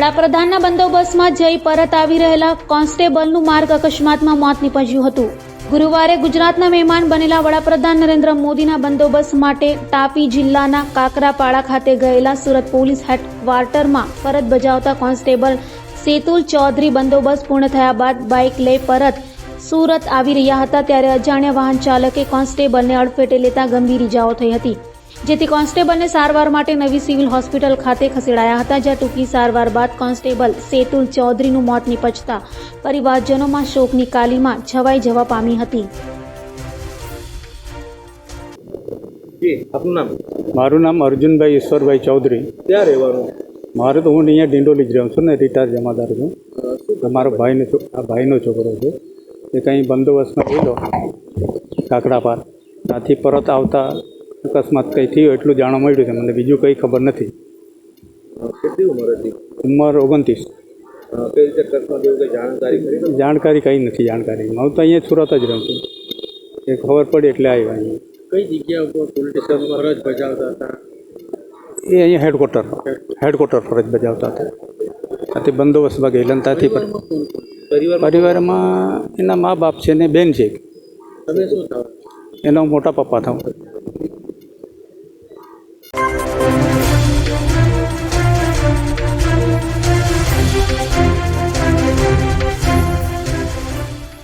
વડાપ્રધાનના બંદોબસ્તમાં જઈ પરત આવી રહેલા કોન્સ્ટેબલનું માર્ગ અકસ્માતમાં મોત નીપજ્યું હતું. ગુરુવારે ગુજરાતના મહેમાન બનેલા વડાપ્રધાન નરેન્દ્ર મોદીના બંદોબસ્ત માટે તાપી જિલ્લાના કાકરાપાડા ખાતે ગયેલા સુરત પોલીસ હેડક્વાર્ટરમાં ફરજ બજાવતા કોન્સ્ટેબલ સેતુલ ચૌધરી બંદોબસ્ત પૂર્ણ થયા બાદ બાઇક લઈ પરત સુરત આવી રહ્યા હતા ત્યારે અજાણ્યા વાહન ચાલકે કોન્સ્ટેબલને અડફેટે લેતા ગંભીર ઇજાઓ થઈ હતી, જેથી કોન્સ્ટેબલને સારવાર માટે નવી સિવિલ હોસ્પિટલ ખાતે ખસેડાયા હતા, જ્યાં ટૂંકી સારવાર બાદ કોન્સ્ટેબલ સેતુલ ચૌધરીનું મોત નીપજતા પરિવારજનોમાં શોકની કાલીમાં છવાઈ જવા પામી હતી. આપનું નામ? મારું નામ અર્જુનભાઈ ઈશ્વરભાઈ ચૌધરી. ક્યાં રહેવાનું? મારે તો હું અહીંયા ડિંડોલી જ રહું છું ને, રિટાયર જમાદાર છું. મારો ભાઈનો છોકરો છે એ કંઈ બંદોબસ્તમાં ગયેલો કાકડાપાર, ત્યાંથી પરત આવતા અકસ્માત કંઈ થયું એટલું જાણવા મળ્યું છે. મને બીજું કંઈ ખબર નથી. કેટલી ઉંમર હતી? ઉંમર 29. કઈ રીતે અકસ્માત એવું કંઈ જાણકારી કરી? જાણકારી કંઈ નથી. જાણકારી હું તો અહીંયા સુરત જ રહું છું. એ ખબર પડી એટલે આવ્યા અહીંયા. કઈ જગ્યા ઉપર પોલીસ સ્ટેશનમાં ફરજ બજાવતા હતા? એ અહીંયા હેડક્વાર્ટર ફરજ બજાવતા હતા. ત્યાંથી બંદોબસ્તમાં ગયેલા ને ત્યાંથી પરિવારમાં એના મા બાપ છે ને બેન છે. તમે શું થાવ? એનો મોટા પપ્પા થાવ.